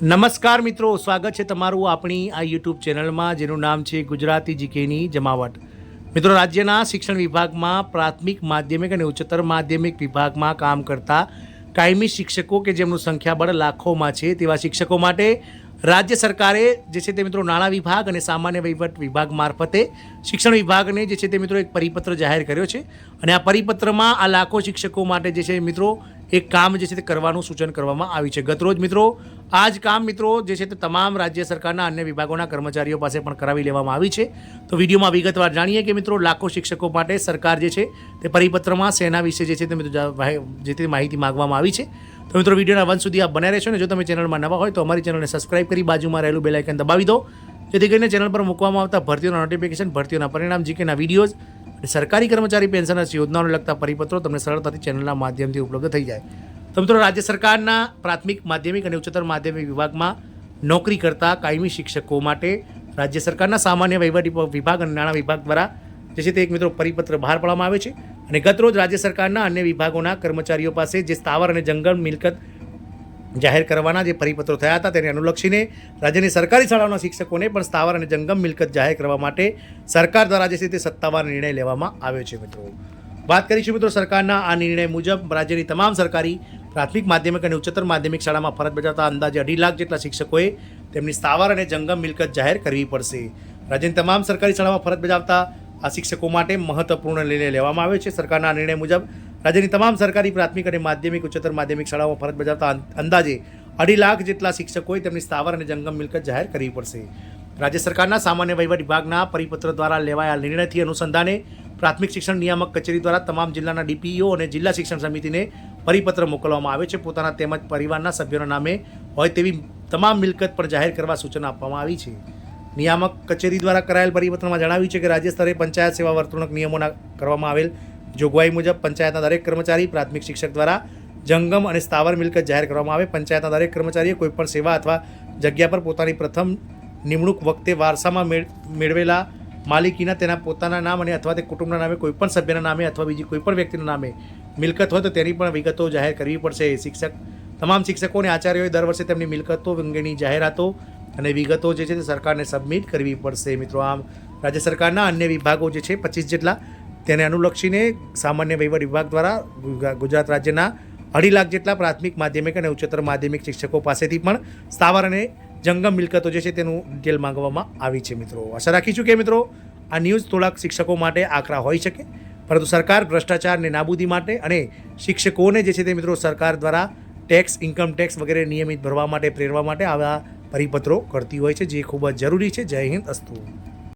નમસ્કાર મિત્રો, સ્વાગત છે તમારું આપણી આ યુટ્યુબ ચેનલમાં જેનું નામ છે ગુજરાતી જીકેની જમાવટ. મિત્રો, રાજ્યના શિક્ષણ વિભાગમાં પ્રાથમિક માધ્યમિક અને ઉચ્ચતર માધ્યમિક વિભાગમાં કામ કરતા કાયમી શિક્ષકો કે જેમનું સંખ્યાબળ લાખોમાં છે તેવા શિક્ષકો માટે રાજ્ય સરકારે જે છે તે મિત્રો નાણાં વિભાગ અને સામાન્ય વહીવટ વિભાગ મારફતે શિક્ષણ વિભાગને જે છે તે મિત્રો એક પરિપત્ર જાહેર કર્યો છે અને આ પરિપત્રમાં આ લાખો શિક્ષકો માટે જે છે મિત્રો એક કામ જે છે તે કરવાનું સૂચન કરવામાં આવ્યું છે. ગતરોજ મિત્રો આ જ કામ મિત્રો જે છે તે તમામ રાજ્ય સરકારના અન્ય વિભાગોના કર્મચારીઓ પાસે પણ કરાવી લેવામાં આવી છે. તો વિડીયોમાં વિગતવાર જાણીએ કે મિત્રો લાખો શિક્ષકો માટે સરકાર જે છે તે પરિપત્રમાં સેના વિશે જે છે તે મિત્રો જે તે માહિતી માંગવામાં આવી છે. તો મિત્રો વિડીયોના અંત સુધી આપ બન્યા રહેશો ને જો તમે ચેનલમાં નવા હોય તો અમારી ચેનલને સબસ્ક્રાઇબ કરી બાજુમાં રહેલું બેલ આઇકન દબાવી દો જેથી કરીને ચેનલ પર મૂકવામાં આવતા ભરતીઓના નોટિફિકેશન, ભરતીઓના પરિણામ, જીકેના વિડીયોઝ અને સરકારી કર્મચારી પેન્શન યોજનાઓને લગતા પરિપત્રો તમને સરળતાથી ચેનલના માધ્યમથી ઉપલબ્ધ થઈ જાય. તો મિત્રો રાજ્ય સરકારના પ્રાથમિક માધ્યમિક અને ઉચ્ચતર માધ્યમિક વિભાગમાં નોકરી કરતા કાયમી શિક્ષકો માટે રાજ્ય સરકારના સામાન્ય વહીવટી વિભાગ અને નાણાં વિભાગ દ્વારા જે છે તે એક મિત્રો પરિપત્ર બહાર પાડવામાં આવે છે અને ગતરોજ રાજ્ય સરકારના અન્ય વિભાગોના કર્મચારીઓ પાસે જે સ્થાવર અને જંગમ મિલકત જાહેર કરવાના જે પરિપત્રો થયા હતા તેને અનુલક્ષીને રાજ્યની સરકારી શાળાઓના શિક્ષકોને પણ સ્થાવર અને જંગમ મિલકત જાહેર કરવા માટે સરકાર દ્વારા જે છે તે સત્તાવાર નિર્ણય લેવામાં આવ્યો છે. મિત્રો વાત કરીશું મિત્રો સરકારના આ નિર્ણય મુજબ રાજ્યની તમામ સરકારી પ્રાથમિક માધ્યમિક અને ઉચ્ચતર માધ્યમિક શાળામાં ફરજ બજાવતા અંદાજે 2.5 લાખ જેટલા શિક્ષકોએ તેમની સ્થાવર અને જંગમ મિલકત જાહેર કરવી પડશે. રાજ્યની તમામ સરકારી શાળામાં ફરજ બજાવતા આ શિક્ષકો માટે મહત્વપૂર્ણ નિર્ણય લેવામાં આવ્યો છે. સરકારના નિર્ણય મુજબ રાજ્યની તમામ સરકારી પ્રાથમિક અને માધ્યમિક ઉચ્ચતર માધ્યમિક શાળાઓમાં ફરજ બજાવતા અંદાજે 2.5 લાખ જેટલા શિક્ષકોએ તેમની સ્થાવર અને જંગમ મિલકત જાહેર કરવી પડશે. રાજ્ય સરકારના સામાન્ય વહીવટ વિભાગના પરિપત્ર દ્વારા લેવાયેલા નિર્ણયથી અનુસંધાને પ્રાથમિક શિક્ષણ નિયામક કચેરી દ્વારા તમામ જિલ્લાના ડીપીઈઓ અને જિલ્લા શિક્ષણ સમિતિને પરિપત્ર મોકલવામાં આવે છે. પોતાના તેમજ પરિવારના સભ્યોના નામે હોય તેવી તમામ મિલકત પણ જાહેર કરવા સૂચના આપવામાં આવી છે. નિયામક કચેરી દ્વારા કરાયેલ પરિપત્રમાં જણાવ્યું છે કે રાજ્ય સ્તરે પંચાયત સેવા વર્તણૂક નિયમોના કરવામાં આવેલ જોગવાઈ મુજબ પંચાયતના દરેક કર્મચારી પ્રાથમિક શિક્ષક દ્વારા જંગમ અને સ્થાવર મિલકત જાહેર કરવામાં આવે. પંચાયતના દરેક કર્મચારીએ કોઈપણ સેવા અથવા જગ્યા પર પોતાની પ્રથમ નિમણૂક વખતે વારસામાં મેળવેલા માલિકીના તેના પોતાના નામ અને અથવા તે કુટુંબના નામે કોઈપણ સભ્યના નામે અથવા બીજી કોઈપણ વ્યક્તિના નામે મિલકત હોય તો તેની પણ વિગતો જાહેર કરવી પડશે. તમામ શિક્ષકો અને આચાર્યોએ દર વર્ષે તેમની મિલકતો અંગેની જાહેરાતો અને વિગતો જે છે તે સરકારને સબમિટ કરવી પડશે. મિત્રો આમ રાજ્ય સરકારના અન્ય વિભાગો જે છે 25 જેટલા તેને અનુલક્ષીને સામાન્ય વહીવટ વિભાગ દ્વારા ગુજરાત રાજ્યના 2.5 લાખ જેટલા પ્રાથમિક માધ્યમિક અને ઉચ્ચતર માધ્યમિક શિક્ષકો પાસેથી પણ સ્થાવર અને જંગમ મિલકતો જે છે તેનું ડિટેલ માંગવામાં આવી છે. મિત્રો આશા રાખીશું કે મિત્રો આ ન્યૂઝ થોડાક શિક્ષકો માટે આકરા હોઈ શકે પરંતુ સરકાર ભ્રષ્ટાચારને નાબૂદી માટે અને શિક્ષકોને જે છે તે મિત્રો સરકાર દ્વારા ટેક્સ, ઇન્કમ ટેક્સ વગેરે નિયમિત ભરવા માટે પ્રેરવા માટે આવા પરિપત્રો કરતી હોય છે જે ખૂબ જ જરૂરી છે. જય હિન્દ, અસ્તુ.